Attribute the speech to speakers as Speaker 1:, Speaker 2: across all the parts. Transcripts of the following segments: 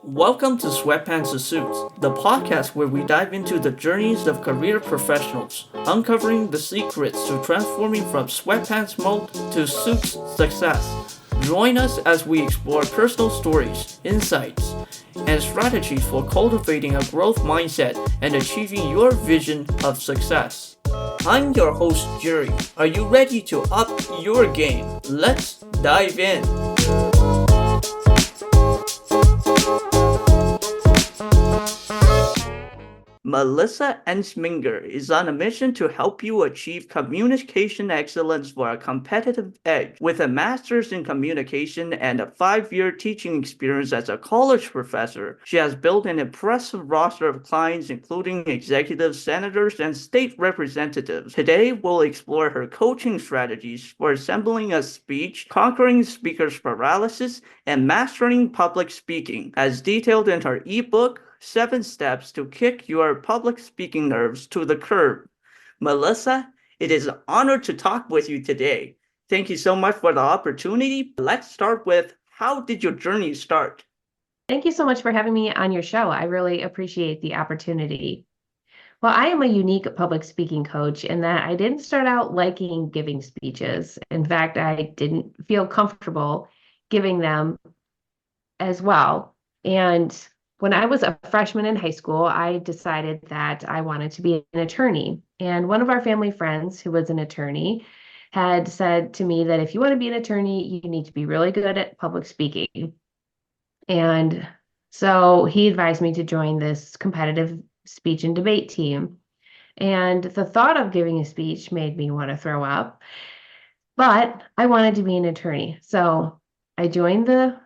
Speaker 1: Welcome to Sweatpants to Suits, the podcast where we dive into the journeys of career professionals, uncovering the secrets to transforming from sweatpants mode to suits success. Join us as we explore personal stories, insights, and strategies for cultivating a growth mindset and achieving your vision of success. I'm your host, Jerry. Are you ready to up your game? Let's dive in. Melissa Entzminger is on a mission to help you achieve communication excellence for a competitive edge. With a master's in communication and a 5-year teaching experience as a college professor, she has built an impressive roster of clients, including executives, senators, and state representatives. Today, we'll explore her coaching strategies for assembling a speech, conquering speaker's paralysis, and mastering public speaking, as detailed in her ebook, 7 Steps to Kick Your Public Speaking Nerves to the Curb. Melissa, it is an honor to talk with you today. Thank you so much for the opportunity. Let's start with, how did your journey start?
Speaker 2: Thank you so much for having me on your show. I really appreciate the opportunity. Well, I am a unique public speaking coach in that I didn't start out liking giving speeches. In fact, I didn't feel comfortable giving them as well. And when I was a freshman in high school, I decided that I wanted to be an attorney. And one of our family friends, who was an attorney, had said to me that if you want to be an attorney, you need to be really good at public speaking. And so he advised me to join this competitive speech and debate team. And the thought of giving a speech made me want to throw up, but I wanted to be an attorney. So I joined the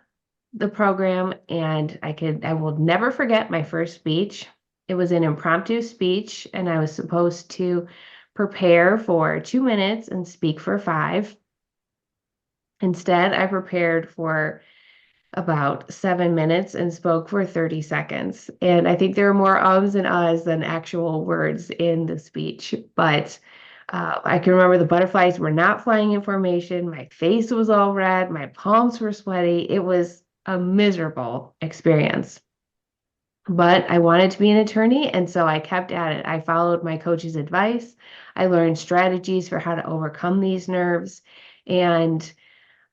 Speaker 2: program, and I will never forget my first speech. It was an impromptu speech, and I was supposed to prepare for 2 minutes and speak for 5. Instead, I prepared for about 7 minutes and spoke for 30 seconds. And I think there were more ums and ahs than actual words in the speech. But I can remember the butterflies were not flying in formation. My face was all red. My palms were sweaty. It was a miserable experience. But I wanted to be an attorney, and so I kept at it. I followed my coach's advice. I learned strategies for how to overcome these nerves. And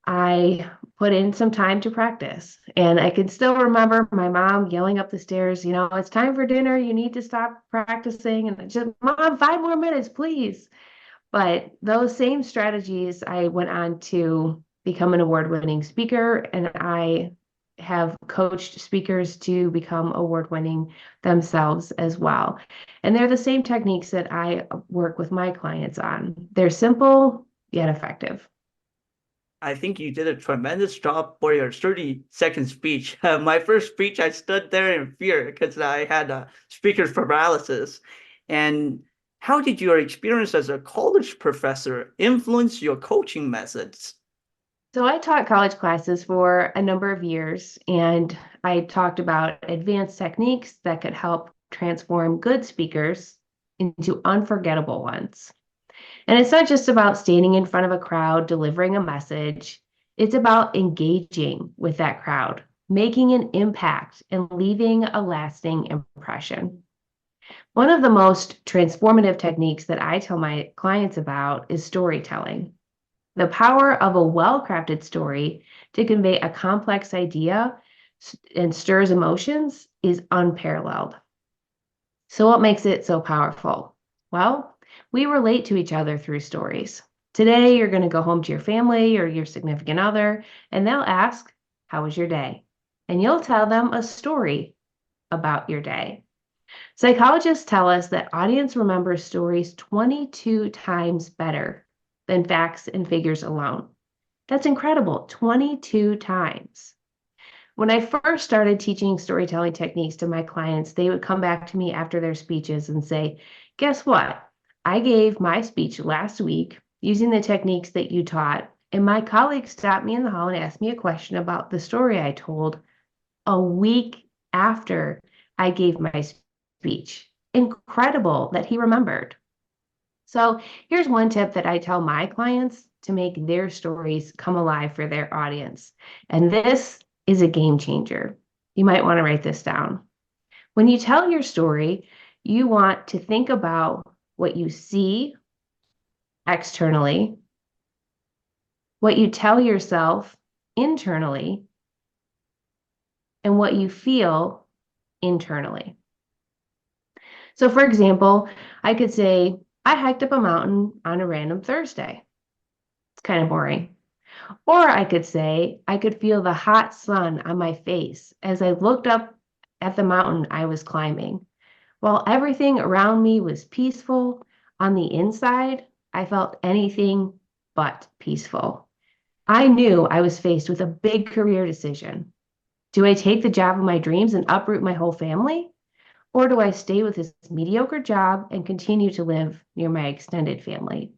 Speaker 2: I put in some time to practice. And I can still remember my mom yelling up the stairs, it's time for dinner. You need to stop practicing. And I just, Mom, 5 more minutes, please. But those same strategies, I went on to become an award-winning speaker, and I have coached speakers to become award-winning themselves as well. And they're the same techniques that I work with my clients on. They're simple yet effective.
Speaker 1: I think you did a tremendous job for your 30-second speech. My first speech, I stood there in fear because I had a speaker's paralysis. And how did your experience as a college professor influence your coaching methods?
Speaker 2: So I taught college classes for a number of years, and I talked about advanced techniques that could help transform good speakers into unforgettable ones. And it's not just about standing in front of a crowd, delivering a message. It's about engaging with that crowd, making an impact, and leaving a lasting impression. One of the most transformative techniques that I tell my clients about is storytelling. The power of a well-crafted story to convey a complex idea and stirs emotions is unparalleled. So what makes it so powerful? Well, we relate to each other through stories. Today, you're going to go home to your family or your significant other, and they'll ask, "How was your day?" And you'll tell them a story about your day. Psychologists tell us that audience remembers stories 22 times better than facts and figures alone. That's incredible, 22 times. When I first started teaching storytelling techniques to my clients, they would come back to me after their speeches and say, "Guess what? I gave my speech last week using the techniques that you taught, and my colleague stopped me in the hall and asked me a question about the story I told a week after I gave my speech." Incredible that he remembered. So here's one tip that I tell my clients to make their stories come alive for their audience. And this is a game changer. You might want to write this down. When you tell your story, you want to think about what you see externally, what you tell yourself internally, and what you feel internally. So, for example, I could say, I hiked up a mountain on a random Thursday. It's kind of boring. Or I could say, I could feel the hot sun on my face as I looked up at the mountain I was climbing. While everything around me was peaceful, on the inside, I felt anything but peaceful. I knew I was faced with a big career decision. Do I take the job of my dreams and uproot my whole family? Or do I stay with this mediocre job and continue to live near my extended family?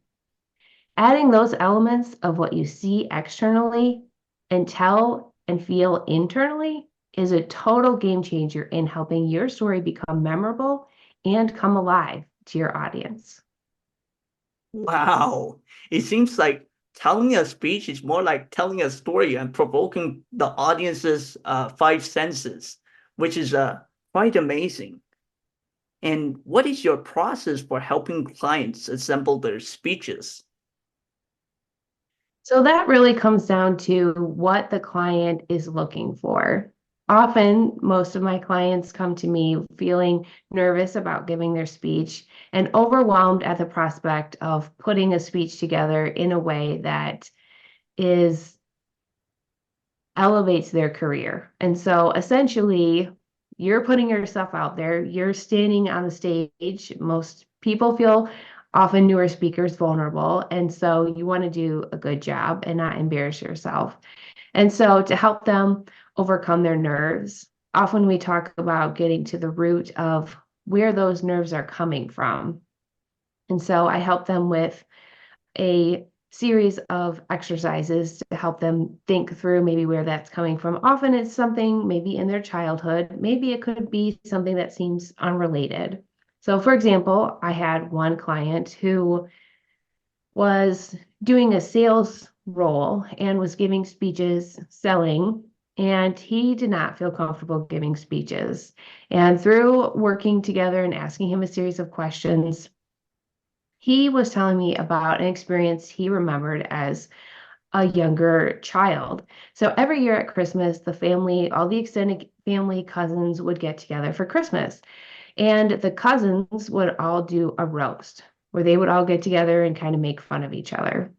Speaker 2: Adding those elements of what you see externally and tell and feel internally is a total game changer in helping your story become memorable and come alive to your audience.
Speaker 1: Wow. It seems like telling a speech is more like telling a story and provoking the audience's five senses, which is quite amazing. And what is your process for helping clients assemble their speeches?
Speaker 2: So that really comes down to what the client is looking for. Often, most of my clients come to me feeling nervous about giving their speech and overwhelmed at the prospect of putting a speech together in a way that is elevates their career. And so essentially, you're putting yourself out there, you're standing on the stage. Most people feel, often newer speakers, vulnerable. And so you want to do a good job and not embarrass yourself. And so to help them overcome their nerves, often we talk about getting to the root of where those nerves are coming from. And so I help them with a series of exercises to help them think through maybe where that's coming from. Often it's something maybe in their childhood, maybe it could be something that seems unrelated. So, for example, I had one client who was doing a sales role and was giving speeches selling. And he did not feel comfortable giving speeches. And through working together and asking him a series of questions, he was telling me about an experience he remembered as a younger child. So every year at Christmas, the family, all the extended family cousins would get together for Christmas. And the cousins would all do a roast where they would all get together and kind of make fun of each other.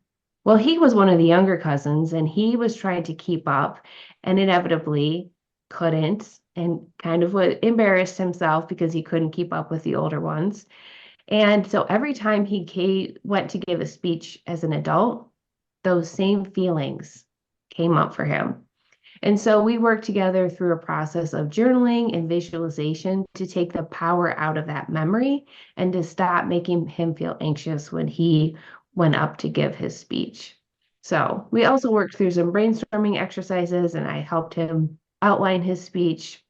Speaker 2: Well, he was one of the younger cousins and he was trying to keep up and inevitably couldn't and kind of would embarrass himself because he couldn't keep up with the older ones. And so every time went to give a speech as an adult, those same feelings came up for him. And so we worked together through a process of journaling and visualization to take the power out of that memory and to stop making him feel anxious when he went up to give his speech. So we also worked through some brainstorming exercises and I helped him outline his speech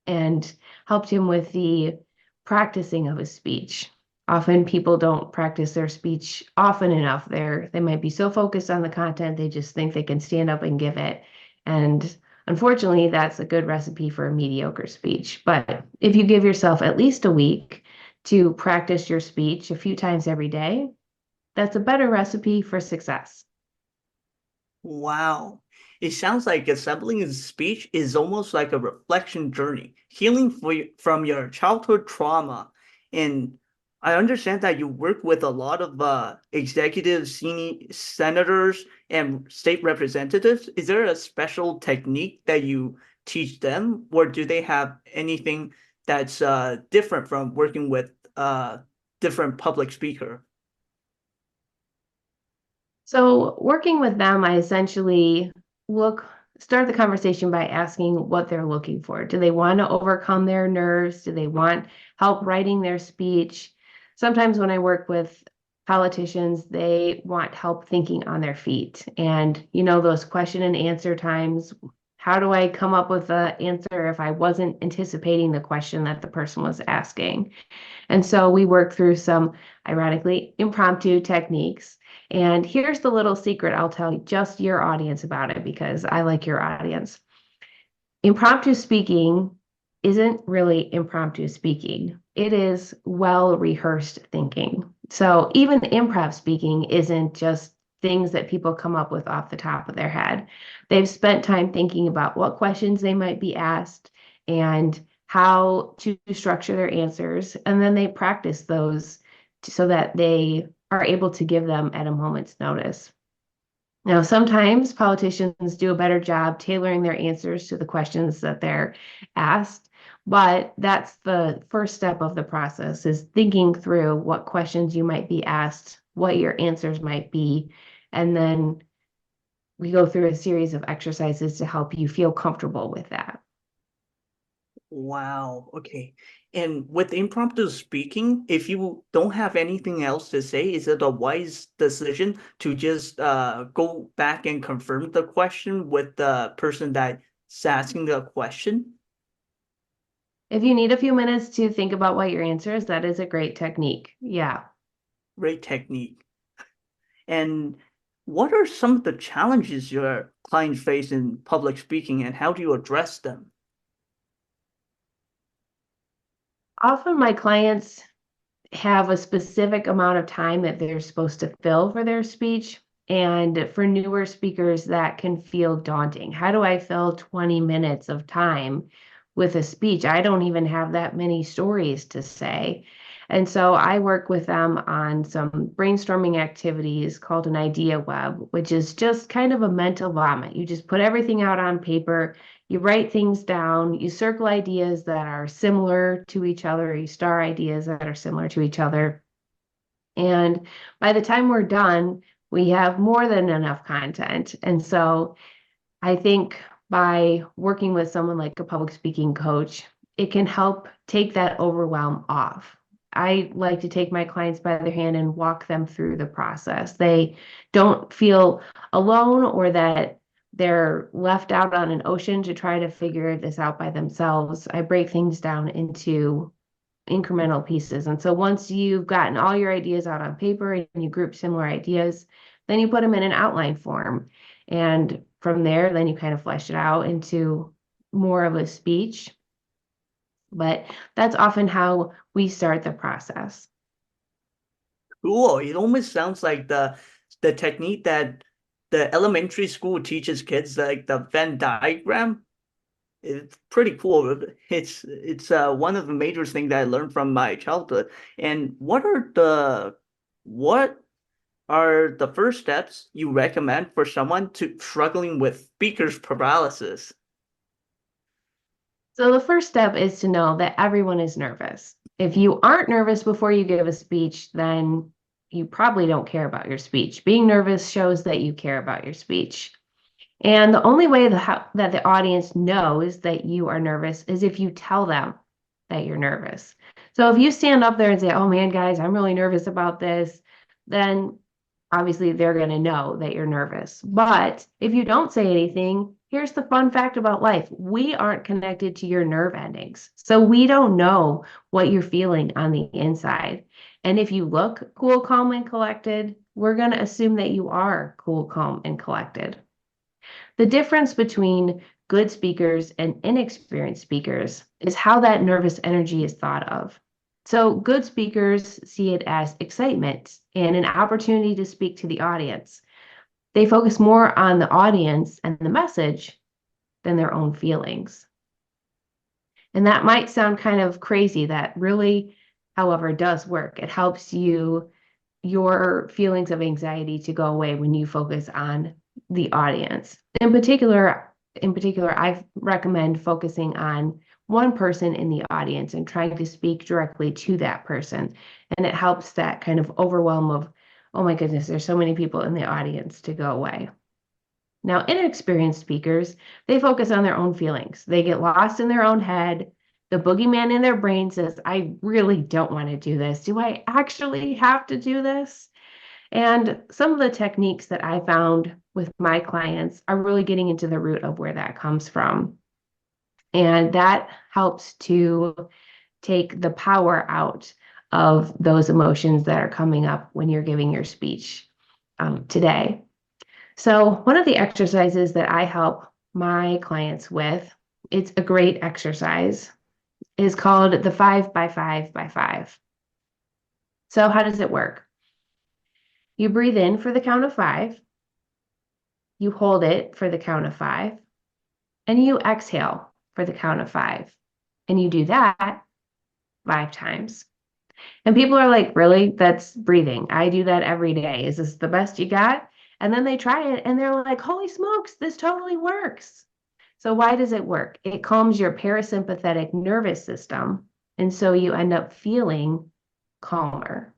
Speaker 2: and helped him with the practicing of his speech. Often people don't practice their speech often enough. They might be so focused on the content, they just think they can stand up and give it. And unfortunately, that's a good recipe for a mediocre speech. But if you give yourself at least a week to practice your speech a few times every day, that's a better recipe for success.
Speaker 1: Wow. It sounds like assembling a speech is almost like a reflection journey, healing from your childhood trauma. And I understand that you work with a lot of executives, senior senators, and state representatives. Is there a special technique that you teach them, or do they have anything that's different from working with different public speaker?
Speaker 2: So working with them, I essentially start the conversation by asking what they're looking for. Do they want to overcome their nerves? Do they want help writing their speech? Sometimes when I work with politicians, they want help thinking on their feet. And those question and answer times, how do I come up with an answer if I wasn't anticipating the question that the person was asking? And so we work through some, ironically, impromptu techniques. And here's the little secret I'll tell just your audience about it because I like your audience. Impromptu speaking isn't really impromptu speaking. It is well rehearsed thinking. So even improv speaking isn't just things that people come up with off the top of their head. They've spent time thinking about what questions they might be asked and how to structure their answers. And then they practice those so that they are able to give them at a moment's notice. Now, sometimes politicians do a better job tailoring their answers to the questions that they're asked, but that's the first step of the process is thinking through what questions you might be asked, what your answers might be, and then we go through a series of exercises to help you feel comfortable with that.
Speaker 1: Wow. Okay. And with impromptu speaking, if you don't have anything else to say, is it a wise decision to just go back and confirm the question with the person that's asking the question?
Speaker 2: If you need a few minutes to think about what your answer is, that is a great technique. Yeah.
Speaker 1: Great technique. And what are some of the challenges your clients face in public speaking, and how do you address them?
Speaker 2: Often my clients have a specific amount of time that they're supposed to fill for their speech. And for newer speakers, that can feel daunting. How do I fill 20 minutes of time with a speech? I don't even have that many stories to say. And so I work with them on some brainstorming activities called an idea web, which is just kind of a mental vomit. You just put everything out on paper, you write things down, you circle ideas that are similar to each other, you star ideas that are similar to each other. And by the time we're done, we have more than enough content. And so I think by working with someone like a public speaking coach, it can help take that overwhelm off. I like to take my clients by their hand and walk them through the process. They don't feel alone or that they're left out on an ocean to try to figure this out by themselves. I break things down into incremental pieces. And so once you've gotten all your ideas out on paper and you group similar ideas, then you put them in an outline form. And from there, then you kind of flesh it out into more of a speech. But that's often how we start the process.
Speaker 1: Cool. It almost sounds like the technique that the elementary school teaches kids, like the Venn diagram. It's pretty cool. It's one of the major things that I learned from my childhood. And what are the first steps you recommend for someone to struggling with speaker's paralysis?
Speaker 2: So the first step is to know that everyone is nervous. If you aren't nervous before you give a speech, then you probably don't care about your speech. Being nervous shows that you care about your speech. And the only way that the audience knows that you are nervous is if you tell them that you're nervous. So if you stand up there and say, "Oh man, guys, I'm really nervous about this," then obviously they're going to know that you're nervous. But if you don't say anything, here's the fun fact about life. We aren't connected to your nerve endings. So we don't know what you're feeling on the inside. And if you look cool, calm, and collected, we're going to assume that you are cool, calm, and collected. The difference between good speakers and inexperienced speakers is how that nervous energy is thought of. So, good speakers see it as excitement and an opportunity to speak to the audience. They focus more on the audience and the message than their own feelings. And that might sound kind of crazy, that really, however, does work. It helps your feelings of anxiety to go away when you focus on the audience. In particular, I recommend focusing on one person in the audience and trying to speak directly to that person. And it helps that kind of overwhelm of, oh my goodness, there's so many people in the audience to go away. Now, inexperienced speakers, they focus on their own feelings. They get lost in their own head. The boogeyman in their brain says, I really don't want to do this. Do I actually have to do this? And some of the techniques that I found with my clients are really getting into the root of where that comes from. And that helps to take the power out of those emotions that are coming up when you're giving your speech today. So one of the exercises that I help my clients with it's a great exercise, is called the 5 by 5 by 5. So how does it work? You breathe in for the count of 5, you hold it for the count of 5, and you exhale for the count of 5. And you do that 5 times. And people are like, really? That's breathing. I do that every day. Is this the best you got? And then they try it and they're like, holy smokes, this totally works. So why does it work? It calms your parasympathetic nervous system. And so you end up feeling calmer.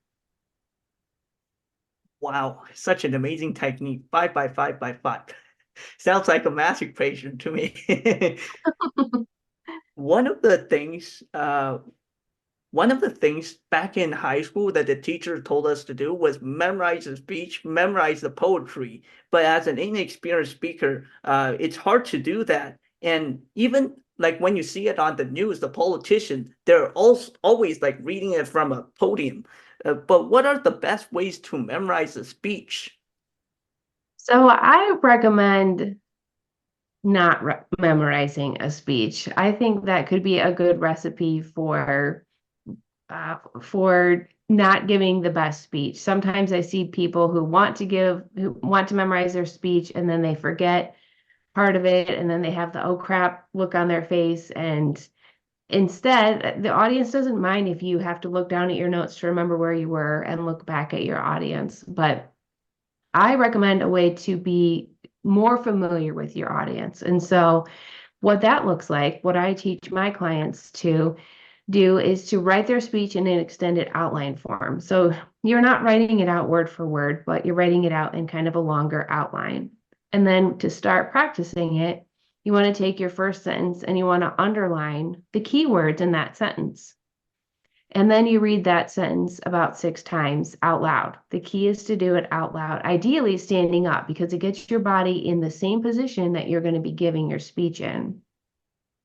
Speaker 1: Wow, such an amazing technique. 5 by 5 by 5. Sounds like a magic patient to me. One of the things, uh, One of the things back in high school that the teacher told us to do was memorize the speech, memorize the poetry. But as an inexperienced speaker, it's hard to do that. And even like when you see it on the news, the politician, they're also always like reading it from a podium. But what are the best ways to memorize a speech?
Speaker 2: So I recommend not memorizing a speech. I think that could be a good recipe for not giving the best speech. Sometimes I see people who want to memorize their speech and then they forget part of it and then they have the oh crap look on their face. And instead, the audience doesn't mind if you have to look down at your notes to remember where you were and look back at your audience. But I recommend a way to be more familiar with your audience. And so, what that looks like, what I teach my clients to do is to write their speech in an extended outline form. So you're not writing it out word for word, but you're writing it out in kind of a longer outline. And then to start practicing it, you want to take your first sentence and you want to underline the keywords in that sentence. And then you read that sentence about 6 times out loud. The key is to do it out loud, ideally standing up, because it gets your body in the same position that you're going to be giving your speech in.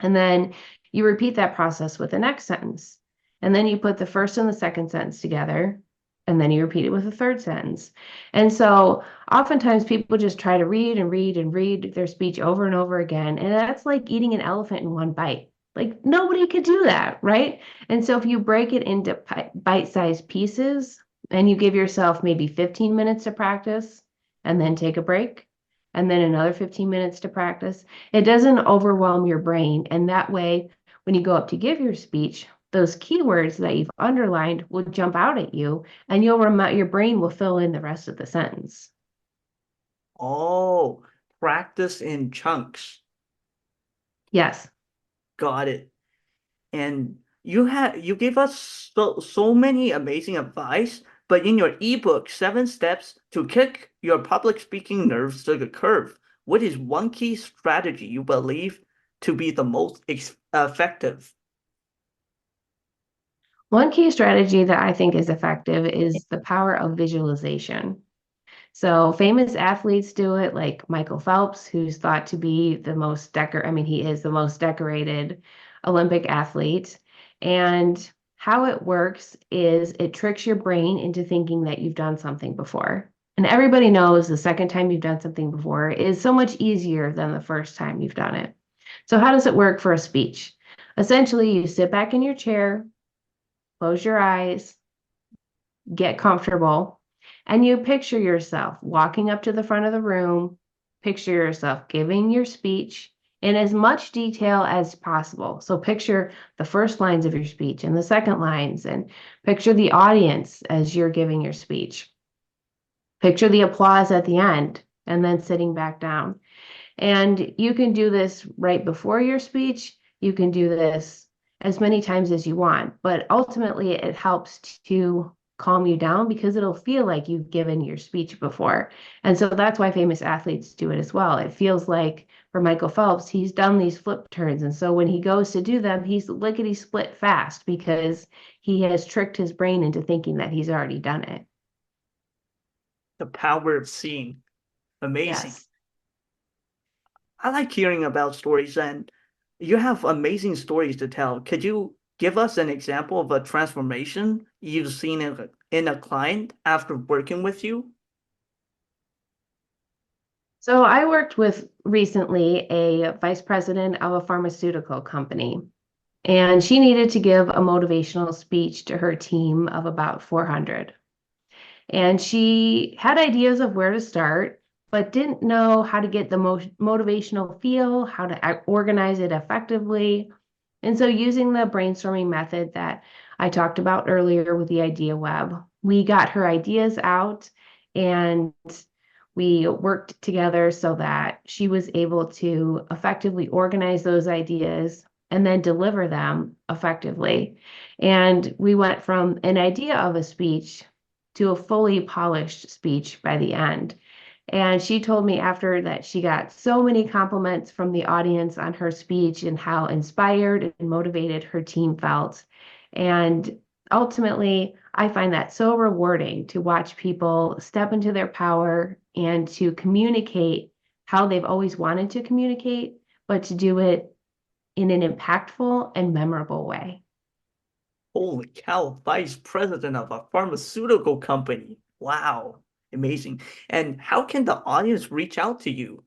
Speaker 2: And then you repeat that process with the next sentence. And then you put the first and the second sentence together. And then you repeat it with the third sentence. And so oftentimes people just try to read and read and read their speech over and over again. And that's like eating an elephant in one bite. Like nobody could do that, right? And so if you break it into bite-sized pieces and you give yourself maybe 15 minutes to practice and then take a break and then another 15 minutes to practice, it doesn't overwhelm your brain. And that way, when you go up to give your speech, those keywords that you've underlined will jump out at you and your brain will fill in the rest of the sentence.
Speaker 1: Oh, practice in chunks.
Speaker 2: Yes.
Speaker 1: Got it. And you gave us so many amazing advice, but in your ebook, 7 Steps to Kick Your Public Speaking Nerves to the Curb, what is one key strategy you believe to be the most effective?
Speaker 2: One key strategy that I think is effective is the power of visualization. So famous athletes do it, like Michael Phelps, who's thought to be he is the most decorated Olympic athlete. And how it works is it tricks your brain into thinking that you've done something before. And everybody knows the second time you've done something before is so much easier than the first time you've done it. So how does it work for a speech? Essentially, you sit back in your chair, close your eyes, get comfortable, and you picture yourself walking up to the front of the room, picture yourself giving your speech in as much detail as possible. So picture the first lines of your speech and the second lines, and picture the audience as you're giving your speech. Picture the applause at the end, and then sitting back down. And you can do this right before your speech. You can do this as many times as you want, but ultimately it helps to calm you down because it'll feel like you've given your speech before. And so that's why famous athletes do it as well. It feels like for Michael Phelps, he's done these flip turns. And so when he goes to do them, he's lickety split fast because he has tricked his brain into thinking that he's already done it.
Speaker 1: The power of seeing. Amazing.
Speaker 2: Yes.
Speaker 1: I like hearing about stories, and you have amazing stories to tell. Could you give us an example of a transformation you've seen in a client after working with you?
Speaker 2: So I worked with recently a vice president of a pharmaceutical company, and she needed to give a motivational speech to her team of about 400. And she had ideas of where to start, but didn't know how to get the most motivational feel, how to organize it effectively. And so, using the brainstorming method that I talked about earlier with the idea web, we got her ideas out and we worked together so that she was able to effectively organize those ideas and then deliver them effectively. And we went from an idea of a speech to a fully polished speech by the end. And she told me after that she got so many compliments from the audience on her speech and how inspired and motivated her team felt. And ultimately, I find that so rewarding to watch people step into their power and to communicate how they've always wanted to communicate, but to do it in an impactful and memorable way.
Speaker 1: Holy cow, vice president of a pharmaceutical company. Wow, amazing. And how can the audience reach out to you?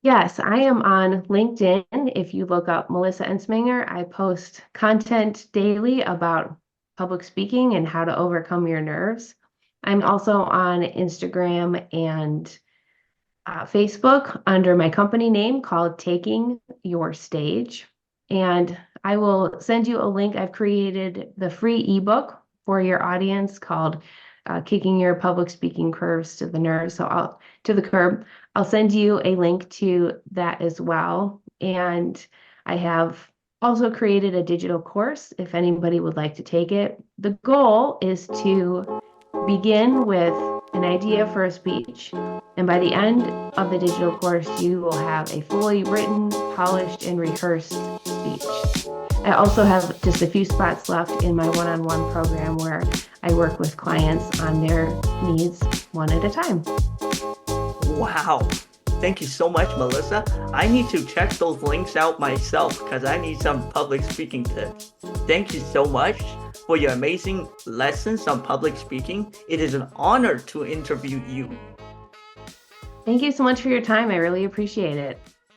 Speaker 2: Yes, I am on LinkedIn. If you look up Melissa Entzminger, I post content daily about public speaking and how to overcome your nerves. I'm also on Instagram and Facebook under my company name called Taking Your Stage. And I will send you a link. I've created the free ebook for your audience called Kicking Your Public Speaking Curves to the Nerves. To the curb. I'll send you a link to that as well. And I have also created a digital course if anybody would like to take it. The goal is to begin with an idea for a speech, and by the end of the digital course, you will have a fully written, polished, and rehearsed speech. I also have just a few spots left in my one-on-one program where I work with clients on their needs one at a time.
Speaker 1: Wow. Thank you so much, Melissa. I need to check those links out myself because I need some public speaking tips. Thank you so much for your amazing lessons on public speaking. It is an honor to interview you.
Speaker 2: Thank you so much for your time. I really appreciate it.